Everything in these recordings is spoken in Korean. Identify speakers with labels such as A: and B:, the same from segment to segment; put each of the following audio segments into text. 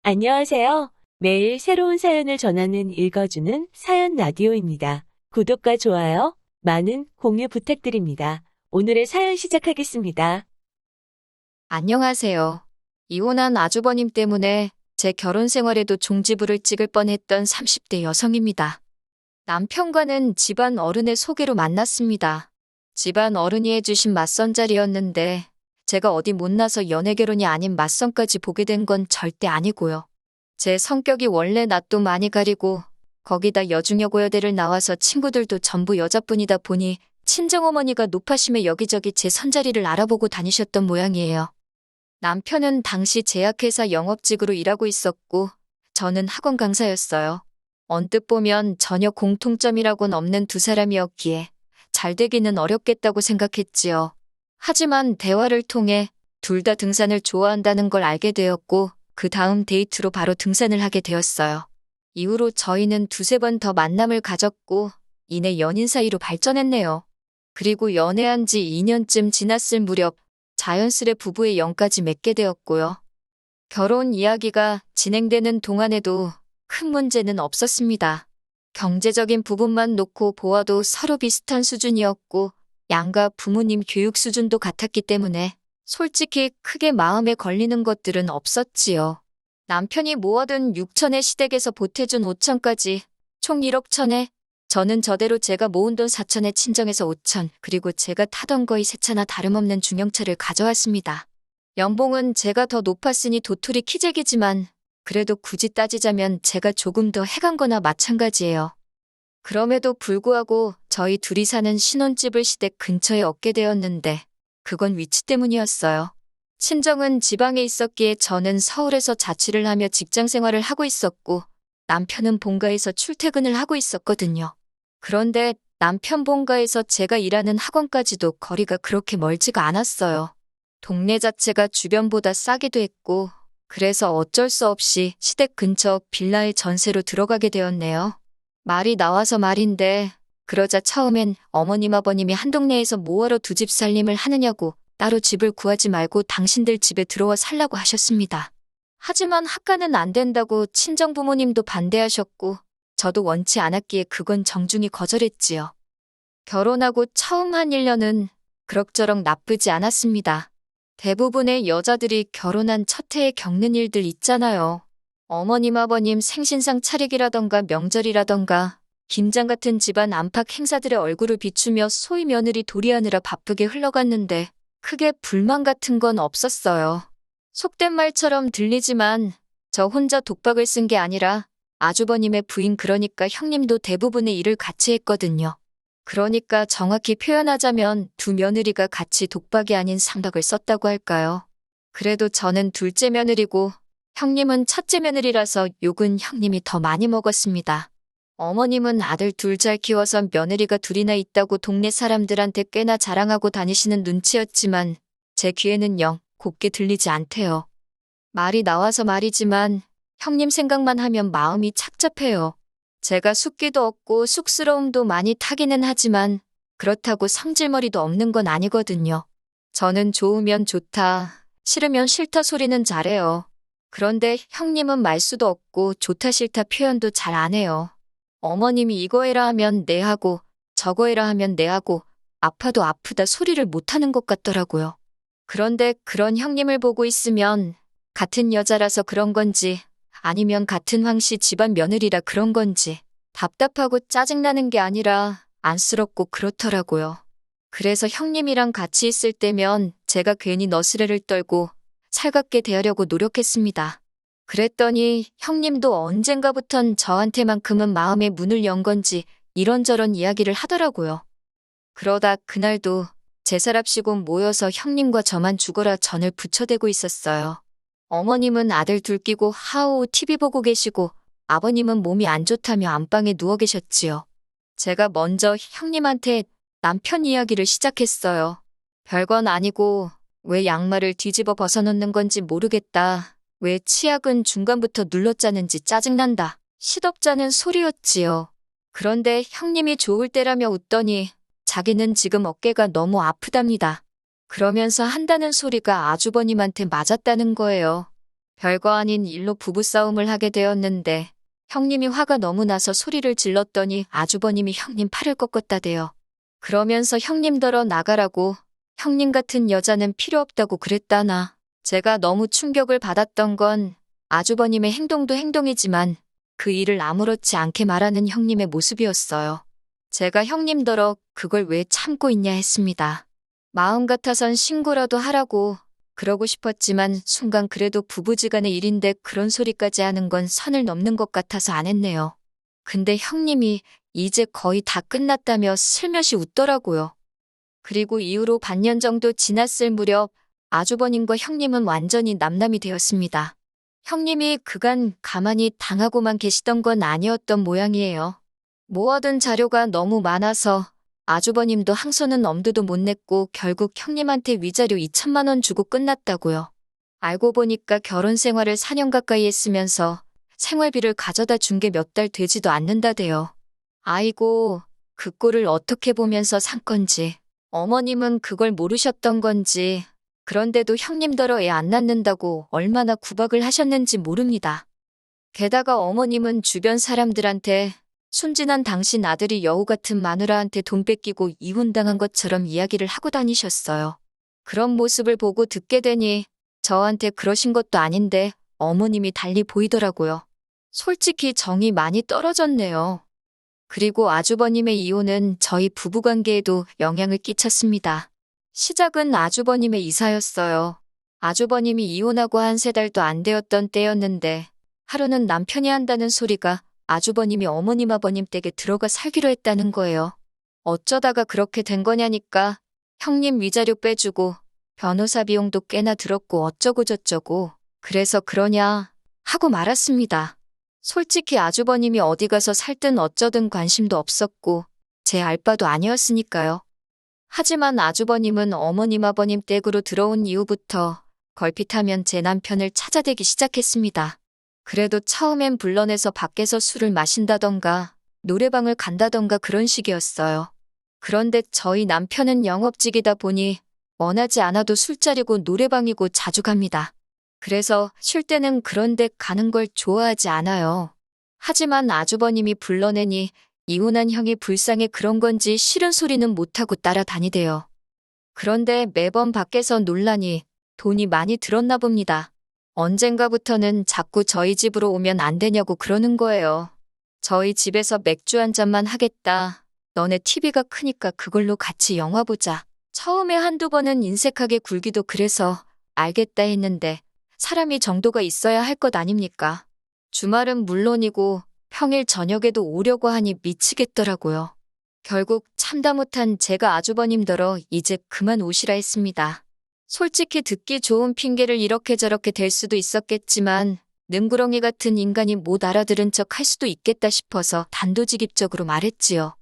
A: 안녕하세요. 매일 새로운 사연을 전하는 읽어주는 사연 라디오입니다. 구독과 좋아요, 많은 공유 부탁드립니다. 오늘의 사연 시작하겠습니다.
B: 안녕하세요. 이혼한 아주버님 때문에 제 결혼 생활에도 종지부를 찍을 뻔했던 30대 여성입니다. 남편과는 집안 어른의 소개로 만났습니다. 집안 어른이 해주신 맞선 자리였는데 제가 어디 못나서 연애 결혼이 아닌 맞선까지 보게 된 건 절대 아니고요. 제 성격이 원래 낯도 많이 가리고 거기다 여중여고여대를 나와서 친구들도 전부 여자뿐이다 보니 친정어머니가 노파심에 여기저기 제 선자리를 알아보고 다니셨던 모양이에요. 남편은 당시 제약회사 영업직으로 일하고 있었고 저는 학원 강사였어요. 언뜻 보면 전혀 공통점이라고는 없는 두 사람이었기에 잘 되기는 어렵겠다고 생각했지요. 하지만 대화를 통해 둘 다 등산을 좋아한다는 걸 알게 되었고 그 다음 데이트로 바로 등산을 하게 되었어요. 이후로 저희는 두세 번 더 만남을 가졌고 이내 연인 사이로 발전했네요. 그리고 연애한 지 2년쯤 지났을 무렵 자연스레 부부의 영까지 맺게 되었고요. 결혼 이야기가 진행되는 동안에도 큰 문제는 없었습니다. 경제적인 부분만 놓고 보아도 서로 비슷한 수준이었고 양가 부모님 교육 수준도 같았기 때문에 솔직히 크게 마음에 걸리는 것들은 없었지요. 남편이 모아둔 6천의 시댁에서 보태준 5천까지 총 1억 천에 저는 저대로 제가 모은 돈 4천에 친정에서 5천 그리고 제가 타던 거의 새 차나 다름없는 중형차를 가져왔습니다. 연봉은 제가 더 높았으니 도토리 키재기지만 그래도 굳이 따지자면 제가 조금 더 해간 거나 마찬가지예요. 그럼에도 불구하고 저희 둘이 사는 신혼집을 시댁 근처에 얻게 되었는데 그건 위치 때문이었어요. 친정은 지방에 있었기에 저는 서울에서 자취를 하며 직장 생활을 하고 있었고 남편은 본가에서 출퇴근을 하고 있었거든요. 그런데 남편 본가에서 제가 일하는 학원까지도 거리가 그렇게 멀지가 않았어요. 동네 자체가 주변보다 싸기도 했고 그래서 어쩔 수 없이 시댁 근처 빌라에 전세로 들어가게 되었네요. 말이 나와서 말인데 그러자 처음엔 어머님 아버님이 한 동네에서 뭐하러 두 집 살림을 하느냐고 따로 집을 구하지 말고 당신들 집에 들어와 살라고 하셨습니다. 하지만 학가는 안 된다고 친정부모님도 반대하셨고 저도 원치 않았기에 그건 정중히 거절했지요. 결혼하고 처음 한 1년은 그럭저럭 나쁘지 않았습니다. 대부분의 여자들이 결혼한 첫 해에 겪는 일들 있잖아요. 어머님 아버님 생신상 차리기라던가 명절이라던가 김장 같은 집안 안팎 행사들의 얼굴을 비추며 소위 며느리 도리하느라 바쁘게 흘러갔는데 크게 불만 같은 건 없었어요. 속된 말처럼 들리지만 저 혼자 독박을 쓴 게 아니라 아주버님의 부인 그러니까 형님도 대부분의 일을 같이 했거든요. 그러니까 정확히 표현하자면 두 며느리가 같이 독박이 아닌 상박을 썼다고 할까요? 그래도 저는 둘째 며느리고 형님은 첫째 며느리라서 욕은 형님이 더 많이 먹었습니다. 어머님은 아들 둘 잘 키워서 며느리가 둘이나 있다고 동네 사람들한테 꽤나 자랑하고 다니시는 눈치였지만 제 귀에는 영 곱게 들리지 않대요. 말이 나와서 말이지만 형님 생각만 하면 마음이 착잡해요. 제가 숫기도 없고 쑥스러움도 많이 타기는 하지만 그렇다고 성질머리도 없는 건 아니거든요. 저는 좋으면 좋다, 싫으면 싫다 소리는 잘해요. 그런데 형님은 말수도 없고 좋다 싫다 표현도 잘 안 해요. 어머님이 이거 해라 하면 네 하고 저거 해라 하면 네 하고 아파도 아프다 소리를 못하는 것 같더라고요. 그런데 그런 형님을 보고 있으면 같은 여자라서 그런 건지 아니면 같은 황씨 집안 며느리라 그런 건지 답답하고 짜증나는 게 아니라 안쓰럽고 그렇더라고요. 그래서 형님이랑 같이 있을 때면 제가 괜히 너스레를 떨고 살갑게 대하려고 노력했습니다. 그랬더니 형님도 언젠가부턴 저한테만큼은 마음의 문을 연 건지 이런저런 이야기를 하더라고요. 그러다 그날도 제사랍시고 모여서 형님과 저만 죽어라 전을 부쳐대고 있었어요. 어머님은 아들 둘 끼고 하오우 TV 보고 계시고 아버님은 몸이 안 좋다며 안방에 누워 계셨지요. 제가 먼저 형님한테 남편 이야기를 시작했어요. 별건 아니고 왜 양말을 뒤집어 벗어놓는 건지 모르겠다. 왜 치약은 중간부터 눌러짜는지 짜증난다. 시덥잖은 소리였지요. 그런데 형님이 좋을 때라며 웃더니 자기는 지금 어깨가 너무 아프답니다. 그러면서 한다는 소리가 아주버님한테 맞았다는 거예요. 별거 아닌 일로 부부싸움을 하게 되었는데 형님이 화가 너무 나서 소리를 질렀더니 아주버님이 형님 팔을 꺾었다대요. 그러면서 형님더러 나가라고 형님 같은 여자는 필요 없다고 그랬다나. 제가 너무 충격을 받았던 건 아주버님의 행동도 행동이지만 그 일을 아무렇지 않게 말하는 형님의 모습이었어요. 제가 형님더러 그걸 왜 참고 있냐 했습니다. 마음 같아선 신고라도 하라고 그러고 싶었지만 순간 그래도 부부지간의 일인데 그런 소리까지 하는 건 선을 넘는 것 같아서 안 했네요. 근데 형님이 이제 거의 다 끝났다며 슬며시 웃더라고요. 그리고 이후로 반년 정도 지났을 무렵 아주버님과 형님은 완전히 남남이 되었습니다. 형님이 그간 가만히 당하고만 계시던 건 아니었던 모양이에요. 모아둔 자료가 너무 많아서 아주버님도 항소는 엄두도 못 냈고 결국 형님한테 위자료 2천만 원 주고 끝났다고요. 알고 보니까 결혼 생활을 4년 가까이 했으면서 생활비를 가져다 준 게 몇 달 되지도 않는다대요. 아이고, 그 꼴을 어떻게 보면서 산 건지. 어머님은 그걸 모르셨던 건지. 그런데도 형님더러 애 안 낳는다고 얼마나 구박을 하셨는지 모릅니다. 게다가 어머님은 주변 사람들한테 순진한 당신 아들이 여우 같은 마누라한테 돈 뺏기고 이혼당한 것처럼 이야기를 하고 다니셨어요. 그런 모습을 보고 듣게 되니 저한테 그러신 것도 아닌데 어머님이 달리 보이더라고요. 솔직히 정이 많이 떨어졌네요. 그리고 아주버님의 이혼은 저희 부부관계에도 영향을 끼쳤습니다. 시작은 아주버님의 이사였어요. 아주버님이 이혼하고 한 3달도 안 되었던 때였는데 하루는 남편이 한다는 소리가 아주버님이 어머님 아버님 댁에 들어가 살기로 했다는 거예요. 어쩌다가 그렇게 된 거냐니까 형님 위자료 빼주고 변호사 비용도 꽤나 들었고 어쩌고 저쩌고 그래서 그러냐 하고 말았습니다. 솔직히 아주버님이 어디 가서 살든 어쩌든 관심도 없었고 제 알바도 아니었으니까요. 하지만 아주버님은 어머님 아버님 댁으로 들어온 이후부터 걸핏하면 제 남편을 찾아대기 시작했습니다. 그래도 처음엔 불러내서 밖에서 술을 마신다던가 노래방을 간다던가 그런 식이었어요. 그런데 저희 남편은 영업직이다 보니 원하지 않아도 술자리고 노래방이고 자주 갑니다. 그래서 쉴 때는 그런 데 가는 걸 좋아하지 않아요. 하지만 아주버님이 불러내니 이혼한 형이 불쌍해 그런 건지 싫은 소리는 못하고 따라다니대요. 그런데 매번 밖에서 논란이 돈이 많이 들었나 봅니다. 언젠가부터는 자꾸 저희 집으로 오면 안 되냐고 그러는 거예요. 저희 집에서 맥주 한 잔만 하겠다. 너네 TV가 크니까 그걸로 같이 영화 보자. 처음에 한두 번은 인색하게 굴기도 그래서 알겠다 했는데 사람이 정도가 있어야 할 것 아닙니까? 주말은 물론이고 평일 저녁에도 오려고 하니 미치겠더라고요. 결국 참다 못한 제가 아주버님더러 이제 그만 오시라 했습니다. 솔직히 듣기 좋은 핑계를 이렇게 저렇게 댈 수도 있었겠지만 능구렁이 같은 인간이 못 알아들은 척 할 수도 있겠다 싶어서 단도직입적으로 말했지요.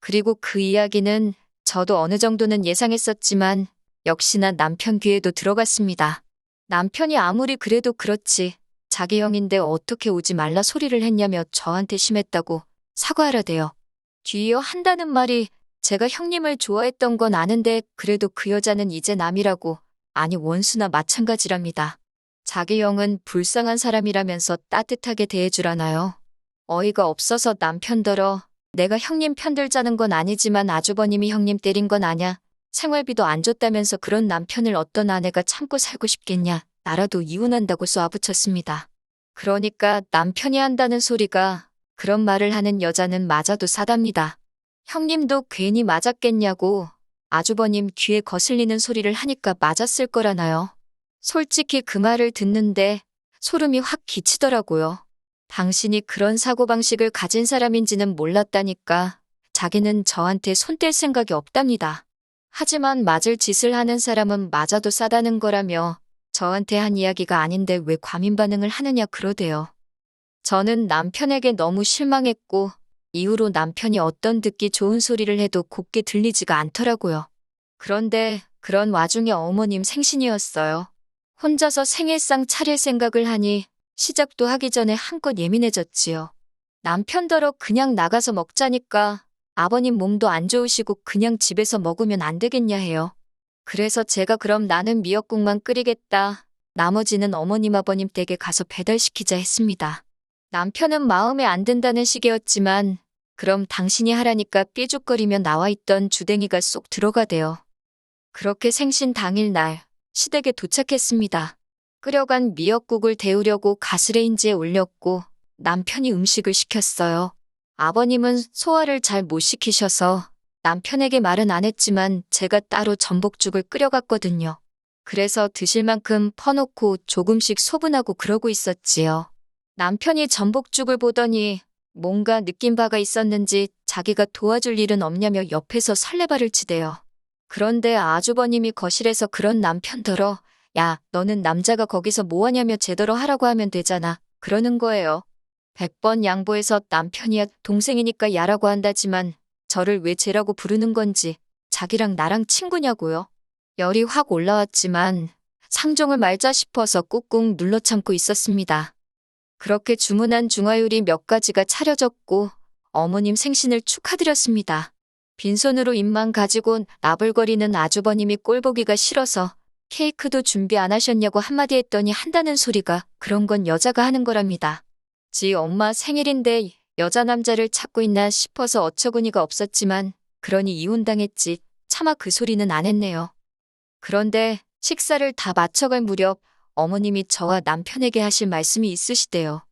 B: 그리고 그 이야기는 저도 어느 정도는 예상했었지만 역시나 남편 귀에도 들어갔습니다. 남편이 아무리 그래도 그렇지 자기 형인데 어떻게 오지 말라 소리를 했냐며 저한테 심했다고 사과하라대요. 뒤이어 한다는 말이 제가 형님을 좋아했던 건 아는데 그래도 그 여자는 이제 남이라고, 아니 원수나 마찬가지랍니다. 자기 형은 불쌍한 사람이라면서 따뜻하게 대해주라나요? 어이가 없어서 남편더러 내가 형님 편들자는 건 아니지만 아주버님이 형님 때린 건 아냐. 생활비도 안 줬다면서 그런 남편을 어떤 아내가 참고 살고 싶겠냐. 나라도 이혼한다고 쏘아붙였습니다. 그러니까 남편이 한다는 소리가 그런 말을 하는 여자는 맞아도 사답니다. 형님도 괜히 맞았겠냐고 아주버님 귀에 거슬리는 소리를 하니까 맞았을 거라나요. 솔직히 그 말을 듣는데 소름이 확 끼치더라고요. 당신이 그런 사고방식을 가진 사람인지는 몰랐다니까 자기는 저한테 손 뗄 생각이 없답니다. 하지만 맞을 짓을 하는 사람은 맞아도 싸다는 거라며 저한테 한 이야기가 아닌데 왜 과민 반응을 하느냐 그러대요. 저는 남편에게 너무 실망했고 이후로 남편이 어떤 듣기 좋은 소리를 해도 곱게 들리지가 않더라고요. 그런데 그런 와중에 어머님 생신이었어요. 혼자서 생일상 차릴 생각을 하니 시작도 하기 전에 한껏 예민해졌지요. 남편더러 그냥 나가서 먹자니까 아버님 몸도 안 좋으시고 그냥 집에서 먹으면 안 되겠냐 해요. 그래서 제가 그럼 나는 미역국만 끓이겠다. 나머지는 어머님 아버님 댁에 가서 배달시키자 했습니다. 남편은 마음에 안 든다는 식이었지만 그럼 당신이 하라니까 삐죽거리며 나와있던 주댕이가 쏙 들어가대요. 그렇게 생신 당일날 시댁에 도착했습니다. 끓여간 미역국을 데우려고 가스레인지에 올렸고 남편이 음식을 시켰어요. 아버님은 소화를 잘 못 시키셔서 남편에게 말은 안 했지만 제가 따로 전복죽을 끓여갔거든요. 그래서 드실 만큼 퍼놓고 조금씩 소분하고 그러고 있었지요. 남편이 전복죽을 보더니 뭔가 느낀 바가 있었는지 자기가 도와줄 일은 없냐며 옆에서 설레발을 치대요. 그런데 아주버님이 거실에서 그런 남편더러 야, 너는 남자가 거기서 뭐하냐며 제대로 하라고 하면 되잖아. 그러는 거예요. 100번 양보해서 남편이야 동생이니까 야라고 한다지만 저를 왜 쟤라고 부르는 건지 자기랑 나랑 친구냐고요. 열이 확 올라왔지만 상종을 말자 싶어서 꾹꾹 눌러 참고 있었습니다. 그렇게 주문한 중화요리 몇 가지가 차려졌고 어머님 생신을 축하드렸습니다. 빈손으로 입만 가지고 나불거리는 아주버님이 꼴보기가 싫어서 케이크도 준비 안 하셨냐고 한마디 했더니 한다는 소리가 그런 건 여자가 하는 거랍니다. 지 엄마 생일인데 여자 남자를 찾고 있나 싶어서 어처구니가 없었지만 그러니 이혼당했지 차마 그 소리는 안 했네요. 그런데 식사를 다 마쳐갈 무렵 어머님이 저와 남편에게 하실 말씀이 있으시대요.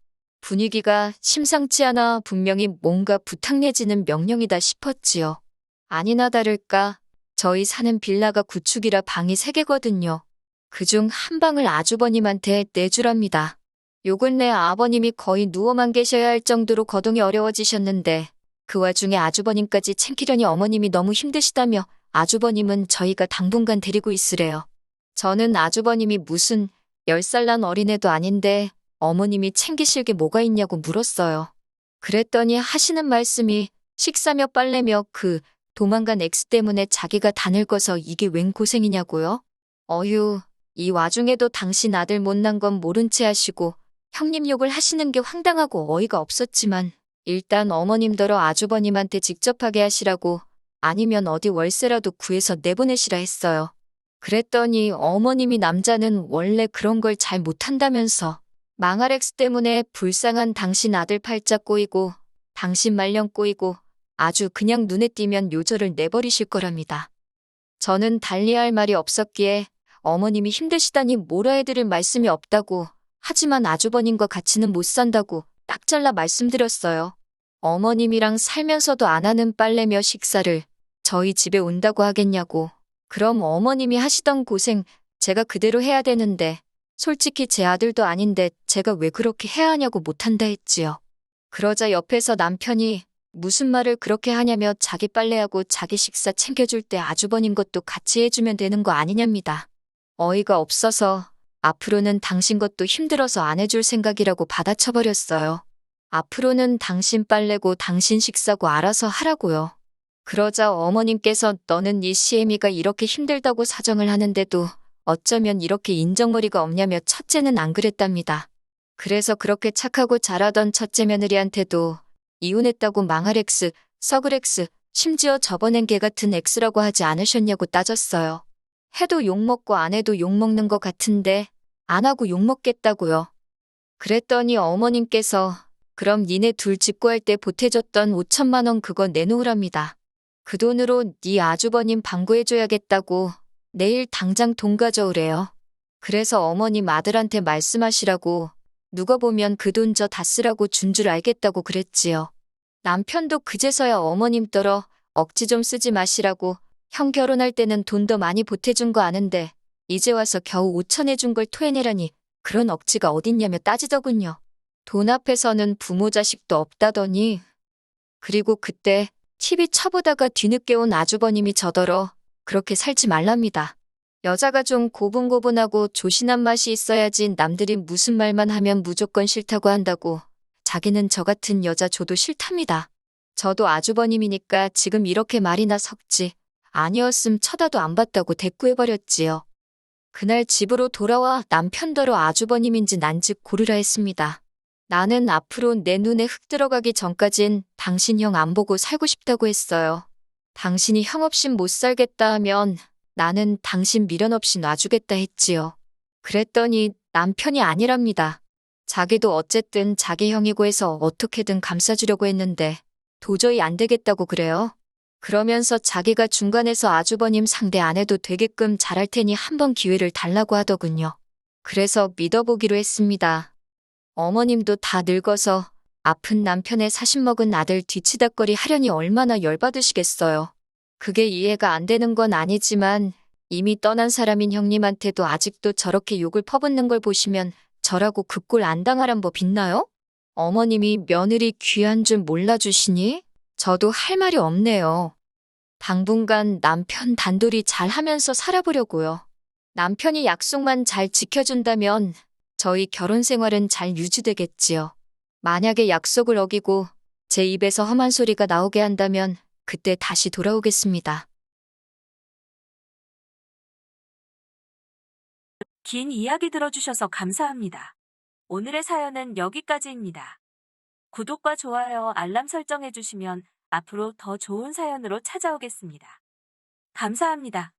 B: 분위기가 심상치 않아 분명히 뭔가 부탁 내지는 명령이다 싶었지요. 아니나 다를까 저희 사는 빌라가 구축이라 방이 3개거든요. 그중 한 방을 아주버님한테 내주랍니다. 욕을 내 아버님이 거의 누워만 계셔야 할 정도로 거동이 어려워지셨는데 그 와중에 아주버님까지 챙기려니 어머님이 너무 힘드시다며 아주버님은 저희가 당분간 데리고 있으래요. 저는 아주버님이 무슨 10살 난 어린애도 아닌데 어머님이 챙기실 게 뭐가 있냐고 물었어요. 그랬더니 하시는 말씀이 식사며 빨래며 그 도망간 X 때문에 자기가 다 늙어서 이게 웬 고생이냐고요? 어휴, 이 와중에도 당신 아들 못난 건 모른 채 하시고 형님 욕을 하시는 게 황당하고 어이가 없었지만 일단 어머님더러 아주버님한테 직접 하게 하시라고 아니면 어디 월세라도 구해서 내보내시라 했어요. 그랬더니 어머님이 남자는 원래 그런 걸 잘 못한다면서 망할 X 때문에 불쌍한 당신 아들 팔자 꼬이고 당신 말년 꼬이고 아주 그냥 눈에 띄면 요절을 내버리실 거랍니다. 저는 달리할 말이 없었기에 어머님이 힘드시다니 뭐라 해드릴 말씀이 없다고 하지만 아주버님과 같이는 못 산다고 딱 잘라 말씀드렸어요. 어머님이랑 살면서도 안 하는 빨래며 식사를 저희 집에 온다고 하겠냐고. 그럼 어머님이 하시던 고생 제가 그대로 해야 되는데 솔직히 제 아들도 아닌데 제가 왜 그렇게 해야 하냐고 못한다 했지요. 그러자 옆에서 남편이 무슨 말을 그렇게 하냐며 자기 빨래하고 자기 식사 챙겨줄 때 아주버님 것도 같이 해주면 되는 거 아니냐입니다. 어이가 없어서 앞으로는 당신 것도 힘들어서 안 해줄 생각이라고 받아쳐버렸어요. 앞으로는 당신 빨래고 당신 식사고 알아서 하라고요. 그러자 어머님께서 너는 이 시애미가 이렇게 힘들다고 사정을 하는데도 어쩌면 이렇게 인정머리가 없냐며 첫째는 안 그랬답니다. 그래서 그렇게 착하고 잘하던 첫째 며느리한테도 이혼했다고 망할 X, 썩을 X, 심지어 저번엔 개 같은 X라고 하지 않으셨냐고 따졌어요. 해도 욕먹고 안 해도 욕먹는 것 같은데 안 하고 욕먹겠다고요. 그랬더니 어머님께서 그럼 니네 둘 짓고 할 때 보태줬던 5천만 원 그거 내놓으랍니다. 그 돈으로 네 아주버님 방구해줘야겠다고 내일 당장 돈 가져오래요. 그래서 어머님 아들한테 말씀하시라고 누가 보면 그 돈 저 다 쓰라고 준 줄 알겠다고 그랬지요. 남편도 그제서야 어머님더러 억지 좀 쓰지 마시라고 형 결혼할 때는 돈 더 많이 보태준 거 아는데 이제 와서 겨우 5천 해준 걸 토해내라니 그런 억지가 어딨냐며 따지더군요. 돈 앞에서는 부모 자식도 없다더니 그리고 그때 TV 쳐보다가 뒤늦게 온 아주버님이 저더러 그렇게 살지 말랍니다. 여자가 좀 고분고분하고 조신한 맛이 있어야지 남들이 무슨 말만 하면 무조건 싫다고 한다고 자기는 저 같은 여자 줘도 싫답니다. 저도 아주버님이니까 지금 이렇게 말이나 섞지 아니었음 쳐다도 안 봤다고 대꾸해버렸지요. 그날 집으로 돌아와 남편더러 아주버님인지 난지 고르라 했습니다. 나는 앞으로 내 눈에 흙 들어가기 전까진 당신 형 안 보고 살고 싶다고 했어요. 당신이 형 없인 못 살겠다 하면 나는 당신 미련 없이 놔주겠다 했지요. 그랬더니 남편이 아니랍니다. 자기도 어쨌든 자기 형이고 해서 어떻게든 감싸주려고 했는데 도저히 안 되겠다고 그래요. 그러면서 자기가 중간에서 아주버님 상대 안 해도 되게끔 잘할 테니 한번 기회를 달라고 하더군요. 그래서 믿어보기로 했습니다. 어머님도 다 늙어서 아픈 남편의 40먹은 아들 뒤치다꺼리 하려니 얼마나 열받으시겠어요. 그게 이해가 안 되는 건 아니지만 이미 떠난 사람인 형님한테도 아직도 저렇게 욕을 퍼붓는 걸 보시면 저라고 그 꼴 안 당하란 법 있나요? 어머님이 며느리 귀한 줄 몰라주시니 저도 할 말이 없네요. 당분간 남편 단돌이 잘 하면서 살아보려고요. 남편이 약속만 잘 지켜준다면 저희 결혼 생활은 잘 유지되겠지요. 만약에 약속을 어기고 제 입에서 험한 소리가 나오게 한다면 그때 다시 돌아오겠습니다.
A: 긴 이야기 들어주셔서 감사합니다. 오늘의 사연은 여기까지입니다. 구독과 좋아요, 알람 설정해주시면 앞으로 더 좋은 사연으로 찾아오겠습니다. 감사합니다.